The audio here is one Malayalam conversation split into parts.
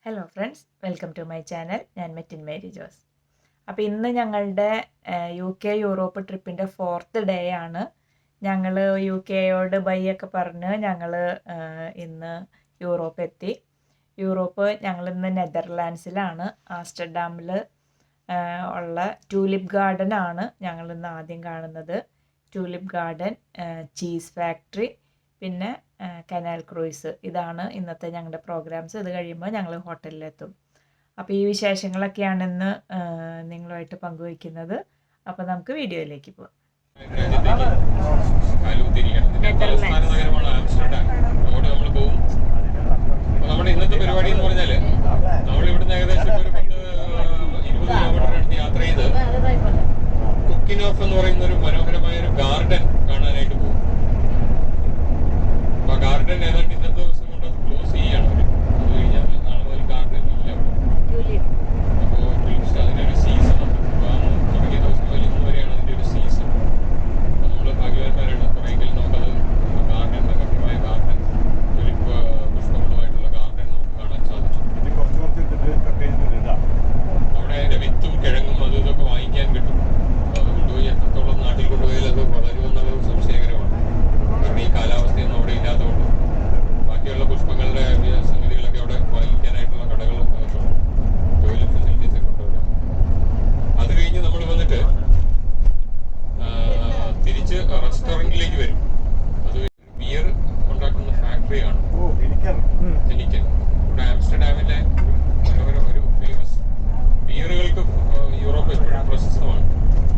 Hello friends, welcome to my channel. ഞാൻ മെറ്റിൻ മേരി ജോസ്. അപ്പോൾ ഇന്ന് ഞങ്ങളുടെ UK യൂറോപ്പ് ട്രിപ്പിൻ്റെ 4th ഡേ ആണ്. ഞങ്ങൾ UKയോട് ബൈ ഒക്കെ പറഞ്ഞ് ഞങ്ങൾ ഇന്ന് യൂറോപ്പ് എത്തി. ഞങ്ങളിന്ന് നെതർലാൻഡ്സിലാണ്. ആംസ്റ്റർഡാമിൽ ഉള്ള ട്യൂലിപ്പ് ഗാർഡൻ ആണ് ഞങ്ങളിന്ന് ആദ്യം കാണുന്നത്. ട്യൂലിപ്പ് ഗാർഡൻ, ചീസ് ഫാക്ടറി, പിന്നെ കനാൽ ക്രൂയിസ്. ഇതാണ് ഇന്നത്തെ ഞങ്ങളുടെ പ്രോഗ്രാംസ്. ഇത് കഴിയുമ്പോൾ ഞങ്ങൾ ഹോട്ടലിലെത്തും. അപ്പോൾ ഈ വിശേഷങ്ങളൊക്കെയാണ് ഇന്ന് നിങ്ങളുമായിട്ട് പങ്കുവയ്ക്കുന്നത്. അപ്പോൾ നമുക്ക് വീഡിയോയിലേക്ക് പോകാം. നമ്മുടെ ഇന്നത്തെ പരിപാടി എന്ന് പറഞ്ഞാൽ നമ്മളിവിടുന്ന് ഏകദേശം ഒരു 20 കിലോമീറ്റർ അടുത്ത് യാത്ര ചെയ്ത് കുക്കിനോഫ് എന്ന് പറയുന്ന ഒരു മനോഹരമായ ഒരു ഗാർഡൻ കാണാനായിട്ട് പോകും. അപ്പൊ ആ ഗാർഡൻ ഏതാണ്ട് ഇന്നത്തെ ദിവസം കൊണ്ട് ക്ലോസ് ചെയ്യാണ് അവർ. അത് കഴിഞ്ഞാൽ നാളെ മുതൽ ഗാർഡൻ ഇല്ല. അപ്പോൾ അതിനൊരു സീസൺ ഉണ്ട്. തുടങ്ങിയ ദിവസം മുതൽ ഇന്ന് വരെയാണ് അതിന്റെ ഒരു സീസൺ. അപ്പൊ നമ്മൾ ഭാഗ്യവാന്മാരാണ്. കുറെയെങ്കിലും നമുക്കത് ഗാർഡൻ, മനോഹരമായ ഗാർഡൻ, തുലിപ്പ് പുഷ്പങ്ങളുമായിട്ടുള്ള ഗാർഡൻ നമുക്ക് കാണാൻ സാധിച്ചു. അവിടെ അതിന്റെ വിത്തും കിഴങ്ങും അതും ഇതൊക്കെ വാങ്ങിക്കാൻ കിട്ടും. അപ്പോൾ അത് കൊണ്ടുപോയി എത്രത്തോളം നാട്ടിൽ കൊണ്ടുപോയാൽ അത് വളരുമെന്നുള്ളത് സംശയകരമാണ്. കാരണം ഈ കാലാവസ്ഥയൊന്നും അവിടെ ഇല്ലാത്തതുകൊണ്ട് ബാക്കിയുള്ള പുഷ്പങ്ങളുടെ സംഗതികളൊക്കെ അവിടെ വാങ്ങിക്കാനായിട്ടുള്ള കടകൾ ടോയ്ലറ്റ് ഫെസിലിറ്റീസ് ഒക്കെ ഉണ്ട് അവിടെ. അത് കഴിഞ്ഞ് നമ്മൾ വന്നിട്ട് തിരിച്ച് റെസ്റ്റോറൻറ്റിലേക്ക് വരും. അത് ബിയർ ഉണ്ടാക്കുന്ന ഫാക്ടറിയാണ് ഹെനിക്കൻ. ഇവിടെ ആംസ്റ്റർഡാമിലെ ഒരു ഫേമസ് ബിയറുകൾക്ക് യൂറോപ്പ് എപ്പോഴും പ്രശസ്തമാണ്.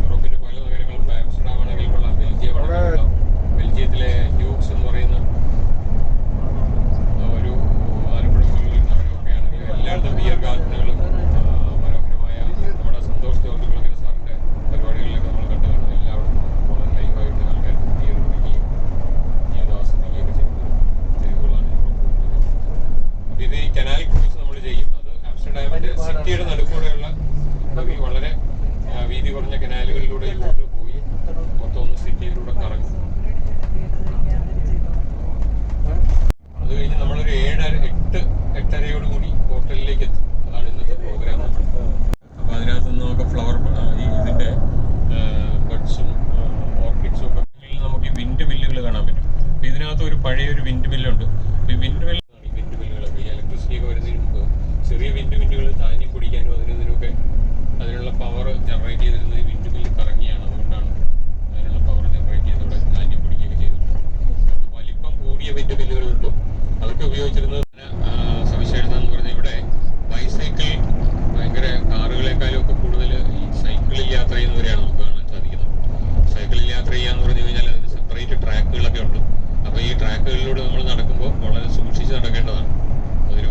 യൂറോപ്പിന്റെ പല നഗരങ്ങളും, ആംസ്റ്റർഡാം ആണെങ്കിൽ കൊള്ളാം, ബെൽജിയം ആണെങ്കിൽ കൊള്ളാം. ബെൽജിയത്തിലെ ഹ്യൂക്സ് എന്ന് പറയുന്ന ഒരു ആലപ്പുഴ നഗരമൊക്കെ ആണെങ്കിൽ എല്ലായിടത്തും ബിയർ ഗാർഡനുകളും മനോഹരമായ നമ്മുടെ സന്തോഷ് ജോർജ് കുളങ്ങര സാറിന്റെ പരിപാടികളിലൊക്കെ നമ്മൾ കണ്ടു കാണുന്നത്. എല്ലായിടത്തും വളരെ ലൈവായിട്ട് ആൾക്കാർ ബിയർ കുടിക്കുകയും ജീവിതം ആസ്വദിക്കുകയൊക്കെ ചെയ്യുന്ന തെരുവുകളാണ്. അപ്പോൾ ഇത് ഈ കനാൽ ക്രൂസ് നമ്മൾ ചെയ്യും. അത് ആംസ്റ്റർഡാമിന്റെ സിറ്റിയുടെ നടുക്കൂടെയുള്ള വളരെ വീതി കുറഞ്ഞ കനാലുകളിലൂടെ ഇങ്ങോട്ട് പോയി മൊത്തം ഒന്ന് സിറ്റിയിലൂടെ കറങ്ങും. അത് കഴിഞ്ഞ് നമ്മളൊരു 8:30 കൂടി ഹോട്ടലിലേക്ക് എത്തും. അതാണ് ഇന്നത്തെ പ്രോഗ്രാം. അപ്പോൾ അതിനകത്ത് നമുക്ക് ഫ്ലവർ ഇതിന്റെ ബഡ്സും ഓർക്കിഡ്സും ഒക്കെ നമുക്ക് ഈ വിൻഡ് മില്ലുകൾ കാണാൻ പറ്റും. അപ്പോൾ ഇതിനകത്ത് ഒരു പഴയൊരു വിൻഡ് മില്ലുണ്ട്. ഈ വിൻഡ് മില്ലുകളൊക്കെ ഈ ഇലക്ട്രിസിറ്റി ഒക്കെ വരുന്നതിന് മുമ്പ് ചെറിയ വിൻഡ് മില്ലുകൾ താങ്ങി പിടിക്കാനും അതിനൊക്കെ അതിനുള്ള പവർ ജനറേറ്റ് ചെയ്തിരുന്നത് ഈ വിൻഡ് മില്ല് കറങ്ങിയാണ്. അതുകൊണ്ടാണ് അതിനുള്ള പവർ ജനറേറ്റ് ചെയ്തവിടെ താങ്ങി പിടിക്കുകയൊക്കെ ചെയ്തിട്ടുണ്ട്. വലിപ്പം കൂടിയ വിൻഡ് മില്ലുകളുണ്ട്. അതൊക്കെ ഉപയോഗിച്ചിരുന്നത് സവിശേഷത എന്ന് പറഞ്ഞാൽ ഇവിടെ ബൈസൈക്കിൾ ഭയങ്കര കാറുകളെക്കാളും ഒക്കെ കൂടുതൽ ഈ സൈക്കിളിൽ യാത്ര ചെയ്യുന്നവരെയാണ് നമുക്ക് കാണാൻ സാധിക്കുന്നത്. സൈക്കിളിൽ യാത്ര ചെയ്യാന്ന് പറഞ്ഞു കഴിഞ്ഞാൽ അതിന് സെപ്പറേറ്റ് ട്രാക്കുകളൊക്കെ ഉണ്ട്. അപ്പോൾ ഈ ട്രാക്കുകളിലൂടെ നമ്മൾ നടക്കുമ്പോൾ വളരെ സൂക്ഷിച്ച് നടക്കേണ്ടതാണ്. അതൊരു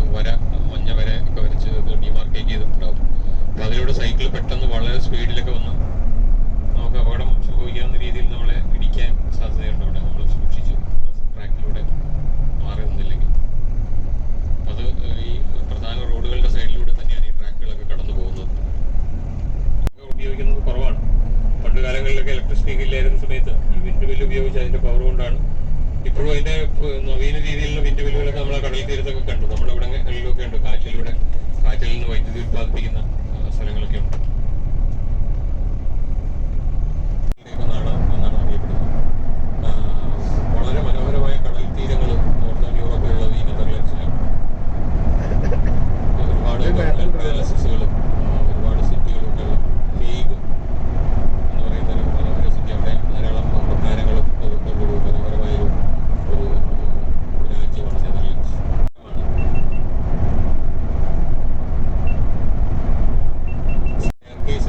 മഞ്ഞ വര ഒക്കെ വരച്ച് ഡിമാർക്കേറ്റ് ചെയ്തിട്ടുണ്ടാവും. അപ്പോൾ അതിലൂടെ സൈക്കിൾ പെട്ടെന്ന് വളരെ സ്പീഡിലൊക്കെ വന്ന് നമുക്ക് അപകടം സംഭവിക്കാവുന്ന രീതിയിൽ നമ്മളെ ഇടിക്കാൻ സാധ്യതയുണ്ട്. അവിടെ നമ്മൾ സൂക്ഷിച്ച് ട്രാക്കിലൂടെ മാറി നിന്നില്ലെങ്കിൽ. അത് ഈ പ്രധാന റോഡുകളുടെ സൈഡിലൂടെ തന്നെയാണ് ഈ ട്രാക്കുകളൊക്കെ കടന്നു പോകുന്നത്. ഉപയോഗിക്കുന്നത് കുറവാണ്. പണ്ട് കാലങ്ങളിലൊക്കെ ഇലക്ട്രിസിറ്റി ഇല്ലായിരുന്ന സമയത്ത് ഈ വിൻഡ് മില്ല് ഉപയോഗിച്ച് അതിന്റെ പവർ കൊണ്ടാണ്. ഇപ്പോഴും അതിന്റെ നവീന രീതിയിലുള്ള വിൻഡ് മില്ലുകളൊക്കെ നമ്മളെ കടൽ തീരത്തൊക്കെ കണ്ടു. നമ്മുടെ ഇവിടങ്ങളിലൊക്കെ ഉണ്ട്. കാറ്റിൽ നിന്ന് വൈദ്യുതി ഉത്പാദിപ്പിക്കുന്ന സ്ഥലങ്ങളൊക്കെ ഉണ്ട്. നാട് എന്നാണ് അറിയപ്പെടുന്നത്. വളരെ മനോഹരമായ കടൽ തീരങ്ങൾ നോർത്തേൺ യൂറോപ്പിലുള്ളത് ഈ നെതർലാൻഡ്സിലാണ്. ഒരുപാട് പാലസസുകളും ഒരുപാട് സിറ്റികളും ഒക്കെ ഉള്ള ഹേഗ് എന്ന് പറയുന്ന ഒരു മനോഹര സിറ്റി. അവിടെ ധാരാളം കൊട്ടാരങ്ങളും അതൊക്കെ ഒരു മനോഹരമായ ഒരു രാജ്യമാണ് നെതർലാൻഡ്സ്.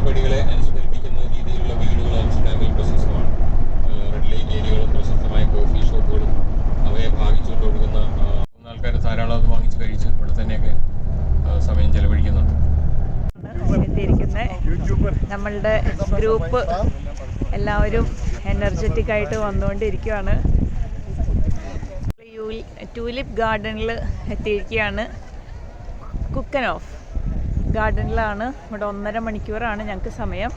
പടികളെ അനുസ്മരിപ്പിക്കുന്ന രീതിയിലുള്ള വീടുകൾ ആംസ്റ്റർഡാമിൽ പ്രശസ്തമാണ്. റെഡ് ലൈറ്റ് ഏരിയകളും പ്രശസ്തമായ കോഫി ഷോപ്പുകളും അവയെ ഭാഗിച്ചുകൊണ്ട് ഒഴുകുന്ന ആൾക്കാർ ധാരാളം അത് വാങ്ങിച്ച് കഴിച്ച് ഇവിടെ തന്നെയൊക്കെ സമയം ചെലവഴിക്കുന്നുണ്ട്. നമ്മളുടെ ഗ്രൂപ്പ് എല്ലാവരും എനർജറ്റിക് ആയിട്ട് വന്നുകൊണ്ടിരിക്കുകയാണ്. ട്യൂലിപ്പ് ഗാർഡനിൽ എത്തിയിരിക്കുകയാണ്. കുക്കനോഫ് ഗാർഡനിലാണ്. ഇവിടെ 1.5 മണിക്കൂറാണ് ഞങ്ങൾക്ക് സമയം.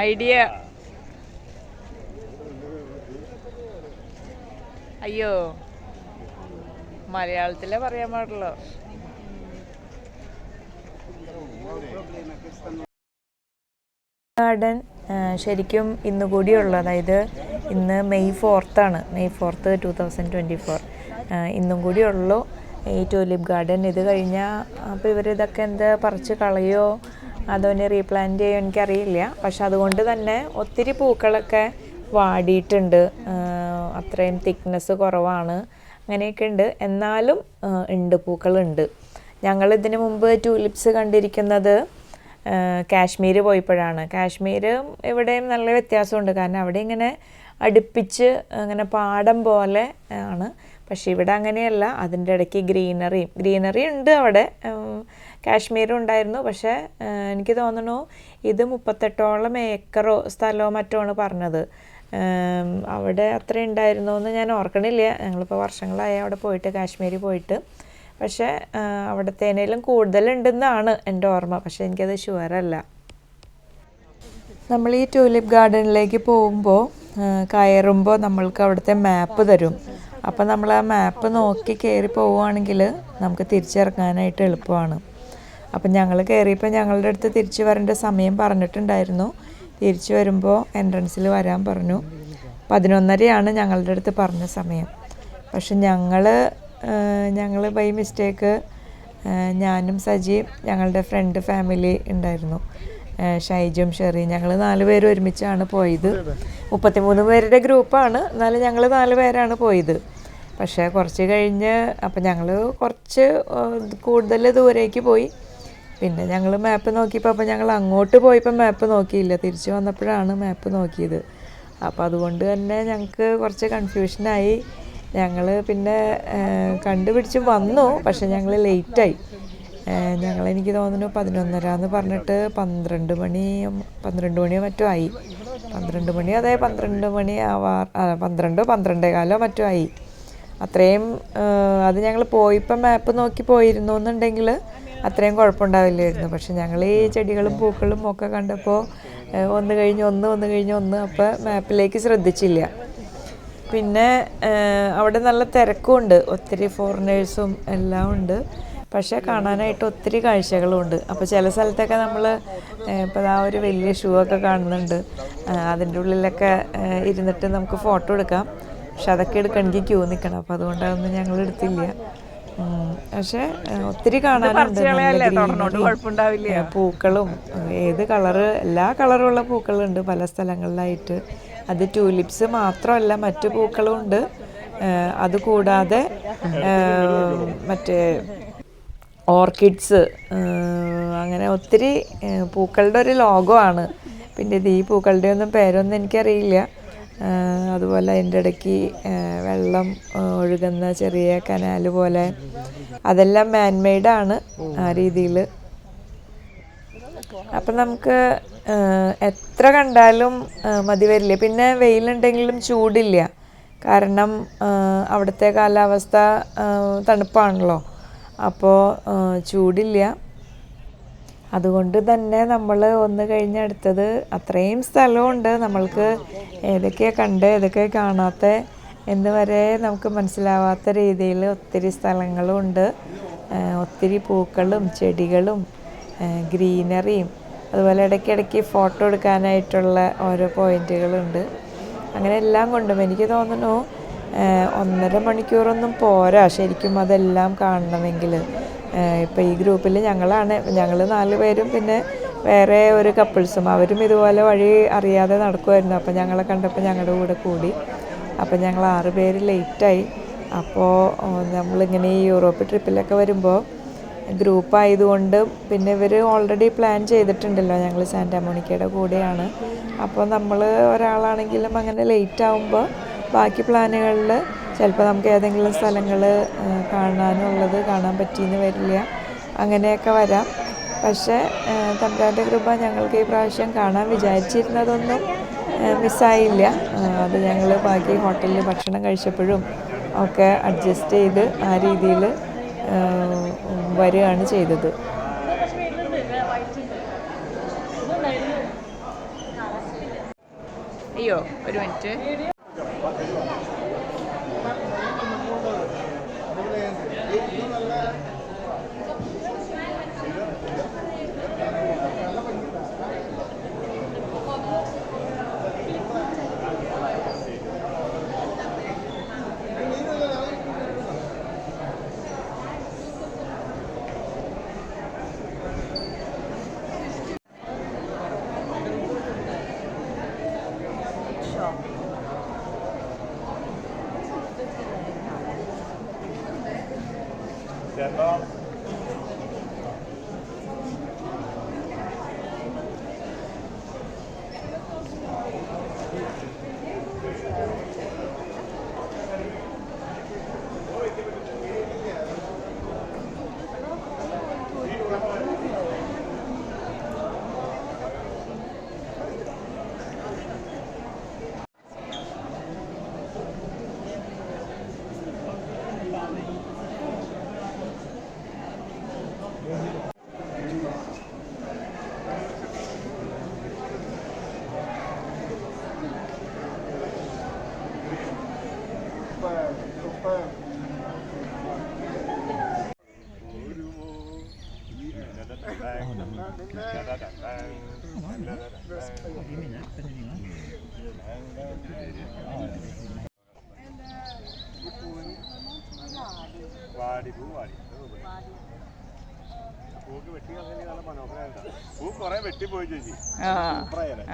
ഐഡിയ. അയ്യോ, മലയാളത്തിലേ പറയാൻ പാടുള്ളൂ. ഗാർഡൻ ശരിക്കും ഇന്ന് കൂടിയുള്ളൂ. അതായത് ഇന്ന് മെയ് 4 മെയ് 4, 2024. ഇന്നും കൂടി ഉള്ളൂ ഈ ട്യൂലിപ്പ് ഗാർഡൻ. ഇത് കഴിഞ്ഞാൽ അപ്പോൾ ഇവരിതൊക്കെ എന്താ പറിച്ച് കളയോ അതോ റീപ്ലാന്റ് ചെയ്യുമോ എനിക്കറിയില്ല. പക്ഷെ അതുകൊണ്ട് തന്നെ ഒത്തിരി പൂക്കളൊക്കെ വാടിയിട്ടുണ്ട്. അത്രയും തിക്നെസ് കുറവാണ്, അങ്ങനെയൊക്കെ ഉണ്ട്. എന്നാലും ഉണ്ട്, പൂക്കളുണ്ട്. ഞങ്ങളിതിന് മുമ്പ് ട്യൂലിപ്സ് കണ്ടിരിക്കുന്നത് കാശ്മീർ പോയപ്പോഴാണ്. കാശ്മീരും ഇവിടെയും നല്ല വ്യത്യാസമുണ്ട്. കാരണം അവിടെ ഇങ്ങനെ അടുപ്പിച്ച് അങ്ങനെ പാടം പോലെ ആണ്. പക്ഷേ ഇവിടെ അങ്ങനെയല്ല. അതിൻ്റെ ഇടയ്ക്ക് ഗ്രീനറി ഉണ്ട് അവിടെ. കാശ്മീരും ഉണ്ടായിരുന്നു. പക്ഷേ എനിക്ക് തോന്നുന്നു ഇത് 38ഓളം ഏക്കറോ സ്ഥലമോ മറ്റോ ആണ് പറഞ്ഞത്. അവിടെ അത്ര ഉണ്ടായിരുന്നോ എന്ന് ഞാൻ ഓർക്കണില്ല. ഞങ്ങളിപ്പോൾ വർഷങ്ങളായി അവിടെ പോയിട്ട്, കാശ്മീരിൽ പോയിട്ട്. പക്ഷേ അവിടത്തേനേലും കൂടുതലുണ്ടെന്നാണ് എൻ്റെ ഓർമ്മ. പക്ഷേ എനിക്കത് ഷുവറല്ല. നമ്മൾ ഈ ട്യൂലിപ്പ് ഗാർഡനിലേക്ക് പോകുമ്പോൾ കയറുമ്പോൾ നമ്മൾക്ക് അവിടുത്തെ മാപ്പ് തരും. അപ്പോൾ നമ്മൾ ആ മാപ്പ് നോക്കി കയറി പോവുകയാണെങ്കിൽ നമുക്ക് തിരിച്ചിറങ്ങാനായിട്ട് എളുപ്പമാണ്. അപ്പം ഞങ്ങൾ കയറിയപ്പോൾ ഞങ്ങളുടെ അടുത്ത് തിരിച്ചു വരേണ്ട സമയം തിരിച്ചു വരുമ്പോൾ എൻട്രൻസിൽ വരാൻ പറഞ്ഞു. 11:30 ഞങ്ങളുടെ അടുത്ത് പറഞ്ഞ സമയം. പക്ഷെ ഞങ്ങൾ ബൈ മിസ്റ്റേക്ക് ഞാനും സജിയും ഞങ്ങളുടെ ഫ്രണ്ട് ഫാമിലി ഉണ്ടായിരുന്നു, ഷൈജും ഷെറി, ഞങ്ങൾ 4 പേര് ഒരുമിച്ചാണ് പോയത്. 33 പേരുടെ ഗ്രൂപ്പാണ്, എന്നാലും ഞങ്ങൾ 4 പേരാണ് പോയത്. പക്ഷേ കുറച്ച് കഴിഞ്ഞ് അപ്പം ഞങ്ങൾ കുറച്ച് കൂടുതൽ ദൂരേക്ക് പോയി. പിന്നെ ഞങ്ങൾ മാപ്പ് നോക്കിയപ്പോൾ അപ്പോൾ ഞങ്ങൾ അങ്ങോട്ട് പോയപ്പോൾ മാപ്പ് നോക്കിയില്ല, തിരിച്ച് വന്നപ്പോഴാണ് മാപ്പ് നോക്കിയത്. അപ്പോൾ അതുകൊണ്ട് തന്നെ ഞങ്ങൾക്ക് കുറച്ച് കൺഫ്യൂഷനായി. ഞങ്ങൾ പിന്നെ കണ്ടുപിടിച്ച് വന്നു. പക്ഷെ ഞങ്ങൾ ലേറ്റായി. എനിക്ക് തോന്നുന്നു 11:30 എന്ന് പറഞ്ഞിട്ട് 12 മണിയോ മറ്റോ ആയി. 12 മണി, അതെ 12 മണി 12-12:15 മറ്റോ ആയി. അത്രയും അത് ഞങ്ങൾ പോയിപ്പോൾ മാപ്പ് നോക്കി പോയിരുന്നു എന്നുണ്ടെങ്കിൽ അത്രയും കുഴപ്പമുണ്ടാവില്ലായിരുന്നു. പക്ഷെ ഞങ്ങൾ ഈ ചെടികളും പൂക്കളും ഒക്കെ കണ്ടപ്പോൾ ഒന്ന് കഴിഞ്ഞ് ഒന്ന് അപ്പോൾ മാപ്പിലേക്ക് ശ്രദ്ധിച്ചില്ല. പിന്നെ അവിടെ നല്ല തിരക്കുമുണ്ട്, ഒത്തിരി ഫോറിനേഴ്സും എല്ലാം ഉണ്ട്. പക്ഷേ കാണാനായിട്ട് ഒത്തിരി കാഴ്ചകളുമുണ്ട്. അപ്പോൾ ചില സ്ഥലത്തൊക്കെ നമ്മൾ ഇപ്പോൾ ആ ഒരു വലിയ ഷൂ ഒക്കെ കാണുന്നുണ്ട്. അതിൻ്റെ ഉള്ളിലൊക്കെ ഇരുന്നിട്ട് നമുക്ക് ഫോട്ടോ എടുക്കാം. പക്ഷെ അതൊക്കെ എടുക്കണമെങ്കിൽ ക്യൂ നിൽക്കണം. അപ്പോൾ അതുകൊണ്ട് അതൊന്നും ഞങ്ങൾ എടുത്തില്ല. പക്ഷേ ഒത്തിരി കാണാനുണ്ട്. പൂക്കളും ഏത് കളറ്, എല്ലാ കളറുള്ള പൂക്കളുണ്ട് പല സ്ഥലങ്ങളിലായിട്ട്. അത് ട്യൂലിപ്സ് മാത്രമല്ല, മറ്റു പൂക്കളും ഉണ്ട്. അതുകൂടാതെ മറ്റേ ഓർക്കിഡ്സ്, അങ്ങനെ ഒത്തിരി പൂക്കളുടെ ഒരു ലോകമാണ്. പിന്നെ ഇത് ഈ പൂക്കളുടെ ഒന്നും പേരൊന്നും എനിക്കറിയില്ല. അതുപോലെ അതിൻ്റെ ഇടയ്ക്ക് വെള്ളം ഒഴുകുന്ന ചെറിയ കനാൽ പോലെ, അതെല്ലാം മാൻമെയ്ഡാണ് ആ രീതിയിൽ. അപ്പം നമുക്ക് എത്ര കണ്ടാലും മതി വരില്ല. പിന്നെ വെയിലുണ്ടെങ്കിലും ചൂടില്ല, കാരണം അവിടുത്തെ കാലാവസ്ഥ തണുപ്പാണല്ലോ, അപ്പോൾ ചൂടില്ല. അതുകൊണ്ട് തന്നെ നമ്മൾ ഒന്ന് കഴിഞ്ഞ് അടുത്തത് അത്രയും സ്ഥലമുണ്ട്. നമ്മൾക്ക് ഏതൊക്കെയാണ് കണ്ട് ഏതൊക്കെയാണ് കാണാത്ത എന്ന് വരെ നമുക്ക് മനസ്സിലാവാത്ത രീതിയിൽ ഒത്തിരി സ്ഥലങ്ങളുമുണ്ട്. ഒത്തിരി പൂക്കളും ചെടികളും ഗ്രീനറിയും, അതുപോലെ ഇടയ്ക്കിടയ്ക്ക് ഫോട്ടോ എടുക്കാനായിട്ടുള്ള ഓരോ പോയിൻറ്റുകളുണ്ട്. അങ്ങനെ എല്ലാം കൊണ്ടും എനിക്ക് തോന്നുന്നു 1.5 മണിക്കൂറൊന്നും പോരാ ശരിക്കും അതെല്ലാം കാണണമെങ്കിൽ. ഇപ്പോൾ ഈ ഗ്രൂപ്പിൽ ഞങ്ങൾ 4 പേരും പിന്നെ വേറെ ഒരു കപ്പിൾസും, അവരും ഇതുപോലെ വഴി അറിയാതെ നടക്കുമായിരുന്നു. അപ്പോൾ ഞങ്ങളെ കണ്ടപ്പോൾ ഞങ്ങളുടെ കൂടെ കൂടി. അപ്പോൾ ഞങ്ങൾ 6 പേര് ലേറ്റായി. അപ്പോൾ നമ്മളിങ്ങനെ ഈ യൂറോപ്പ് ട്രിപ്പിലൊക്കെ വരുമ്പോൾ ഗ്രൂപ്പായതുകൊണ്ട് പിന്നെ ഇവർ ഓൾറെഡി പ്ലാൻ ചെയ്തിട്ടുണ്ടല്ലോ, ഞങ്ങൾ സാന്റാ മോണിക്കയുടെ കൂടെയാണ്. അപ്പോൾ നമ്മൾ ഒരാളാണെങ്കിലും അങ്ങനെ ലേറ്റ് ആകുമ്പോൾ ബാക്കി പ്ലാനുകളിൽ ചിലപ്പോൾ നമുക്ക് ഏതെങ്കിലും സ്ഥലങ്ങൾ കാണാൻ പറ്റിയെന്ന് വരില്ല, അങ്ങനെയൊക്കെ വരാം. പക്ഷേ തമ്പുരാൻ്റെ കൃപ ഞങ്ങൾക്ക് ഈ പ്രാവശ്യം കാണാൻ വിചാരിച്ചിരുന്നതൊന്നും മിസ്സായില്ല. അത് ഞങ്ങൾ ബാക്കി ഹോട്ടലിൽ ഭക്ഷണം കഴിച്ചപ്പോഴും ഒക്കെ അഡ്ജസ്റ്റ് ചെയ്ത് ആ രീതിയിൽ വരികയാണ് ചെയ്തത്. അയ്യോ ഒരു മിനിറ്റ്.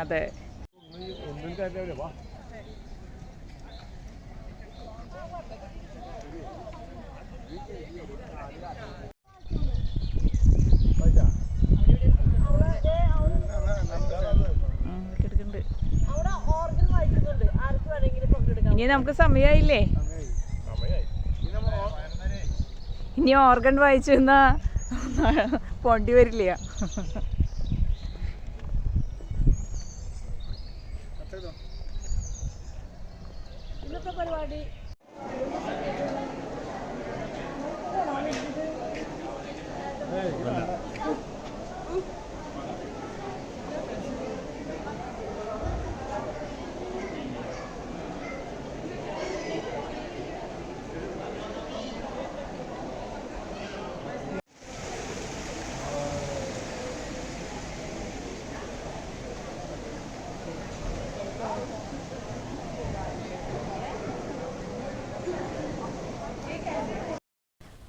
അതെ. ഇനി നമുക്ക് സമയമായില്ലേ? ഇനി ഓർഗൻ വായിച്ചു എന്നാ പോണ്ടി വരില്ല. ഇന്നത്തെ പരിപാടി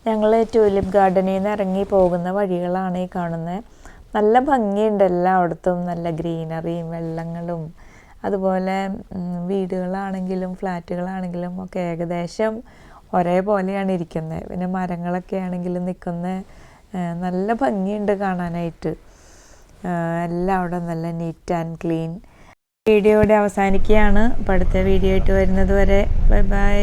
ഞങ്ങൾ ട്യൂലിപ്പ് ഗാർഡനിൽ നിന്ന് ഇറങ്ങി പോകുന്ന വഴികളാണ് ഈ കാണുന്നത്. നല്ല ഭംഗിയുണ്ട് എല്ലായിടത്തും, നല്ല ഗ്രീനറിയും വെള്ളങ്ങളും അതുപോലെ വീടുകളാണെങ്കിലും ഫ്ലാറ്റുകളാണെങ്കിലും ഒക്കെ ഏകദേശം ഒരേപോലെയാണ് ഇരിക്കുന്നത്. പിന്നെ മരങ്ങളൊക്കെ ആണെങ്കിലും നിൽക്കുന്ന നല്ല ഭംഗിയുണ്ട് കാണാനായിട്ട്. എല്ലാം അവിടെ നല്ല നീറ്റ് ആൻഡ് ക്ലീൻ. വീഡിയോ ഇവിടെ അവസാനിക്കുകയാണ്. അപ്പോൾ അടുത്ത വീഡിയോ ആയിട്ട് വരുന്നത് വരെ ബൈ ബൈ.